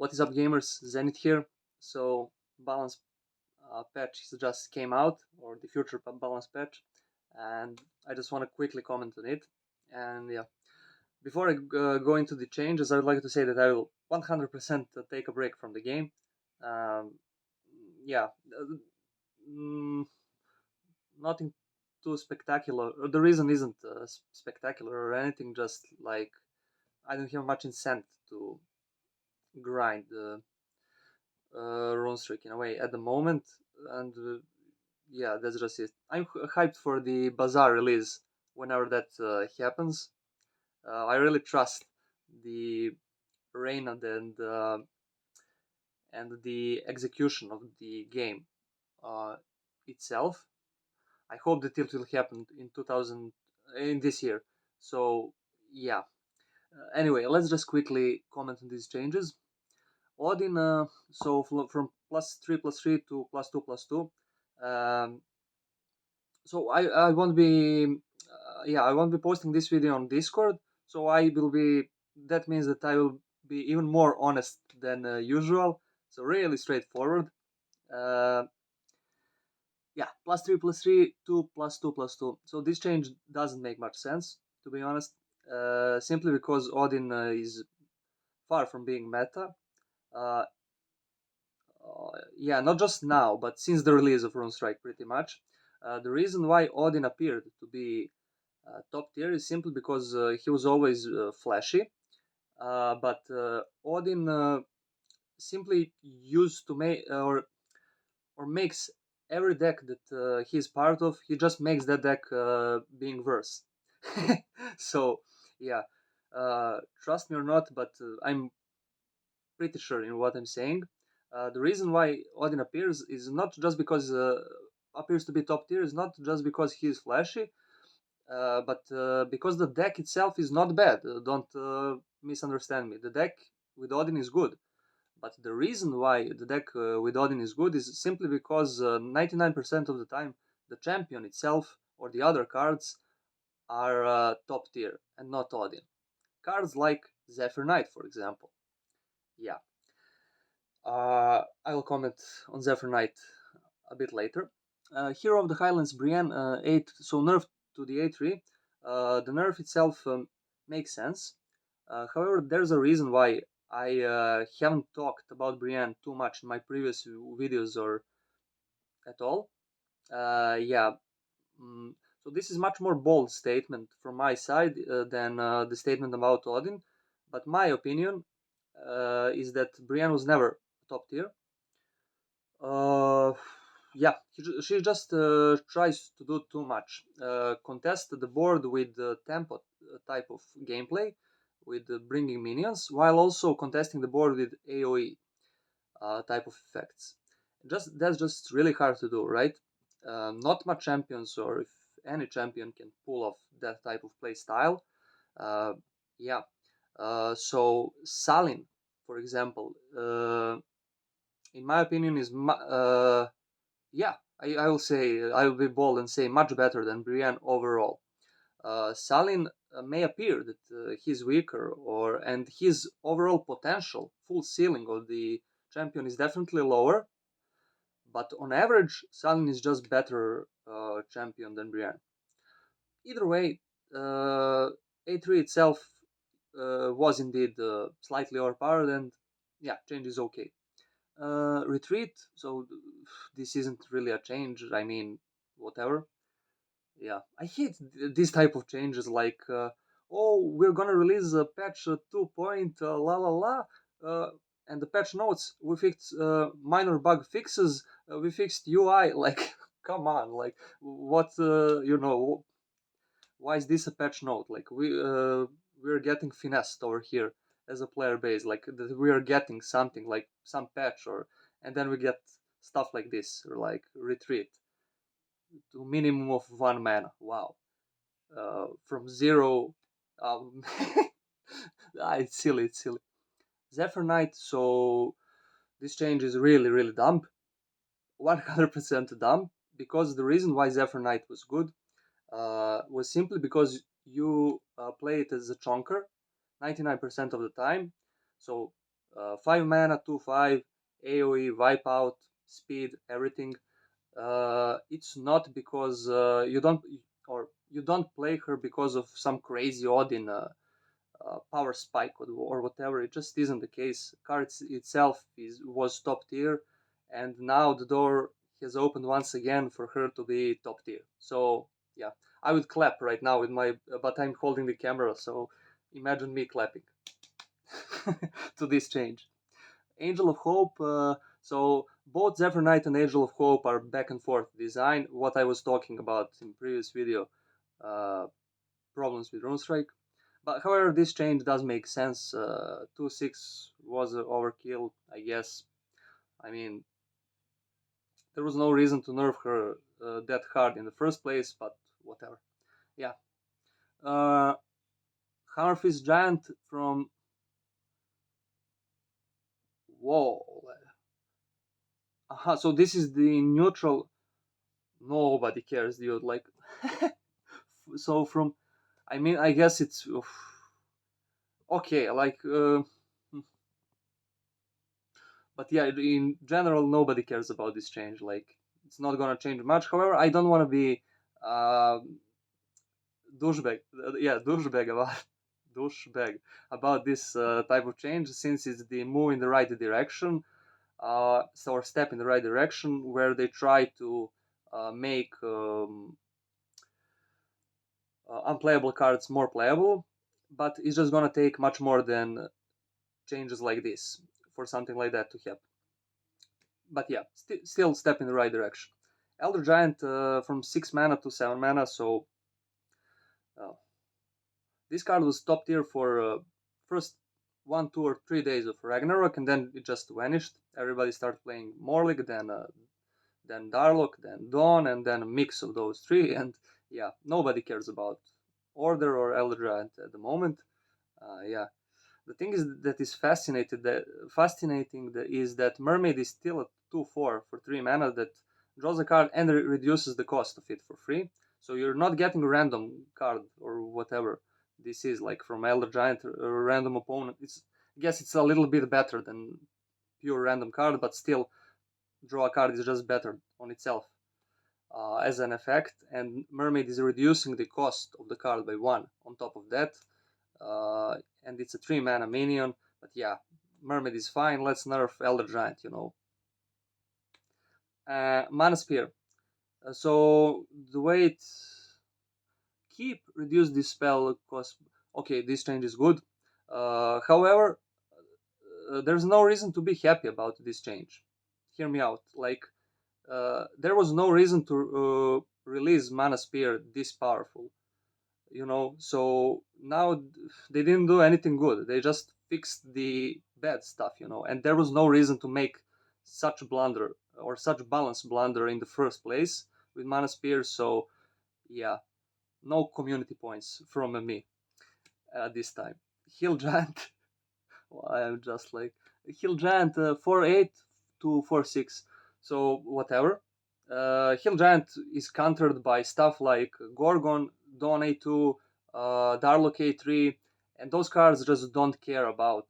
What is up, gamers? Zenith here. So, balance patch just came out, or the future balance patch, and I just want to quickly comment on it. And yeah, before I go into the changes, I would like to say that I will 100% take a break from the game. Um, yeah, mm, nothing too spectacular. The reason isn't spectacular or anything, just like I don't have much incentive to grind Runestrike in a way at the moment, and yeah, that's just it. I'm hyped for the Bazaar release whenever that happens. I really trust the reign and the execution of the game itself. I hope that it will happen in 2000 in this year. So yeah. Anyway, let's just quickly comment on these changes. Odin, so from +3/+3 to +2/+2. Um, so I won't be yeah, I won't be posting this video on Discord. So I will be that means that I will be even more honest than usual. So really straightforward. Uh, yeah, +3/+3 to +2/+2. So this change doesn't make much sense, to be honest. Simply because Odin is far from being meta. Uh, yeah, not just now, but since the release of Runestrike, pretty much. The reason why Odin appeared to be top tier is simply because he was always flashy. But Odin simply used to make or makes every deck that he's part of. He just makes that deck being worse. So yeah, trust me or not, but I'm pretty sure in what I'm saying. The reason why Odin appears is not just because appears to be top tier, is not just because he's flashy, but because the deck itself is not bad. Don't misunderstand me. The deck with Odin is good, but the reason why the deck with Odin is good is simply because 99% of the time the champion itself or the other cards are top tier and not Odin. Cards like Zephyr Knight, for example. Yeah. I will comment on Zephyr Knight a bit later. Hero of the Highlands Brienne 8, so nerf to the A3. The nerf itself makes sense. However, there's a reason why I haven't talked about Brienne too much in my previous videos or at all. Yeah, so this is much more bold statement from my side than the statement about Odin. But my opinion is that Brienne was never top tier. Yeah, she just tries to do too much. Contest the board with the tempo type of gameplay, with bringing minions, while also contesting the board with AoE type of effects. That's just really hard to do, right? Not much champions, or if any champion can pull off that type of play style. Yeah. So Salin, for example, in my opinion, is yeah, I will say I will be bold and say much better than Brienne overall. Salin may appear that he's weaker, and his overall potential, full ceiling of the champion is definitely lower. But on average, Salin is just better champion than Brienne. Either way, A3 itself was indeed slightly overpowered, and yeah, change is okay. Retreat, so this isn't really a change. I mean, whatever. Yeah, I hate this type of changes like, oh, we're gonna release a patch 2 point, la la la, and the patch notes, we fixed minor bug fixes, we fixed UI, like, come on, like, what, why is this a patch note? Like, we're getting finessed over here as a player base, like, we are getting something, like, some patch, and then we get stuff like this, or like, retreat to minimum of 1 mana, wow. From 0. Um, it's silly, it's silly. Zephyr Knight, so this change is really, really dumb. 100% dumb, because the reason why Zephyr Knight was good was simply because you play it as a chonker 99% of the time. So 5 mana, 2/5, AoE, wipeout, speed, everything. It's not because you don't play her because of some crazy Odin power spike or whatever. It just isn't the case. Card itself was top tier, and now the door has opened once again for her to be top tier. So yeah, I would clap right now with my, but I'm holding the camera, so imagine me clapping to this change. Angel of Hope. So both Zephyr Knight and Angel of Hope are back and forth design. What I was talking about in previous video, uh, problems with Runestrike. But however, this change does make sense. 2/6 was overkill, I guess. I mean, there was no reason to nerf her that hard in the first place, but whatever. Yeah. Uh, Hammerfist Giant from. Whoa. So this is the neutral. Nobody cares, dude. Like, so from. I mean, I guess it's. Okay, like. But yeah, in general, nobody cares about this change. Like, it's not gonna change much. However, I don't want to be uh, douchebag. Yeah, douchebag about douchebag about this type of change, since it's the move in the right direction, or step in the right direction, where they try to make unplayable cards more playable. But it's just gonna take much more than changes like this for something like that to happen. But yeah, still step in the right direction. Elder Giant from 6 mana to 7 mana, so uh, this card was top tier for first 1, 2, or 3 days of Ragnarok, and then it just vanished. Everybody started playing Morlig, then Darlock, then Dawn, and then a mix of those three. And yeah, nobody cares about Order or Elder Giant at the moment. Yeah, the thing is that is fascinating is that Mermaid is still a 2/4 for 3 mana that draws a card and reduces the cost of it for free. So you're not getting a random card or whatever this is, like from Elder Giant or a random opponent. I guess it's a little bit better than pure random card, but still, draw a card is just better on itself as an effect. And Mermaid is reducing the cost of the card by 1 on top of that. And it's a 3 mana minion. But yeah, Mermaid is fine. Let's nerf Elder Giant. Mana Spear. So the way it reduce this spell cost. Okay, this change is good. However, there's no reason to be happy about this change. Hear me out. Like, there was no reason to release Mana Spear this powerful. So now they didn't do anything good. They just fixed the bad stuff. And there was no reason to make such a blunder or such balanced blunder in the first place with Mana Spear. So yeah, no community points from me this time. Hill Giant. I'm just like Hill Giant 4/8 to 4/6. So whatever. Hill Giant is countered by stuff like Gorgon, Dawn A2, Darlock A3, and those cards just don't care about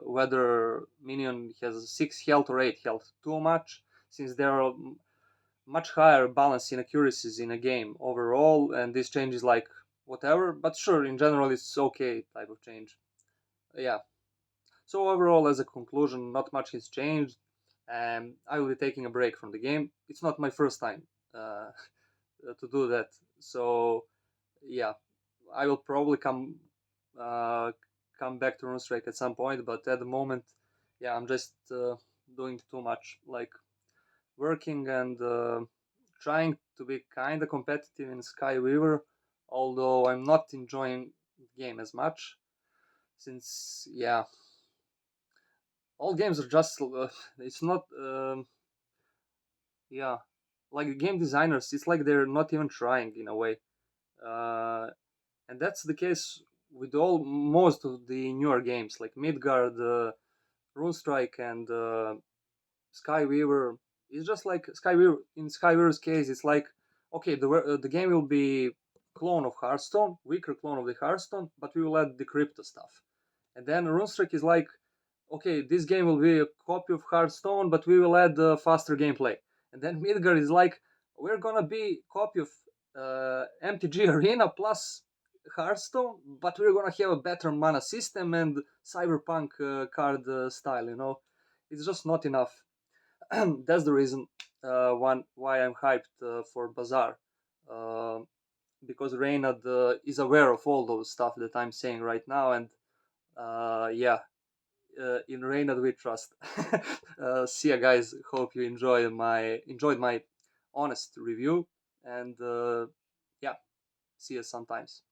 whether minion has 6 health or 8 health too much, since there are much higher balance inaccuracies in a game overall, and this change is like whatever. But sure, in general, it's okay type of change. Yeah. So overall, as a conclusion, not much has changed, and I will be taking a break from the game. It's not my first time uh, to do that, so yeah, I will probably uh, come back to Runestrike at some point. But at the moment, yeah, I'm just doing too much, like working and trying to be kind of competitive in Skyweaver, although I'm not enjoying the game as much, since yeah, all games are just it's not yeah, like game designers, it's like they're not even trying in a way, uh, and that's the case with most of the newer games like Midgard, Runestrike, and Skyweaver. It's just like Skyweaver. In Skyweaver's case, it's like, okay, the game will be clone of Hearthstone, weaker clone of the Hearthstone, but we will add the crypto stuff. And then Runestrike is like, okay, this game will be a copy of Hearthstone, but we will add faster gameplay. And then Midgar is like, we're gonna be copy of MTG Arena plus Hearthstone, but we're gonna have a better mana system and cyberpunk card style. It's just not enough. That's the reason why I'm hyped for Bazaar. Uh, because Reynad is aware of all those stuff that I'm saying right now, and yeah, in Reynad we trust. See ya, guys. Hope you enjoyed my honest review, and yeah, see you sometimes.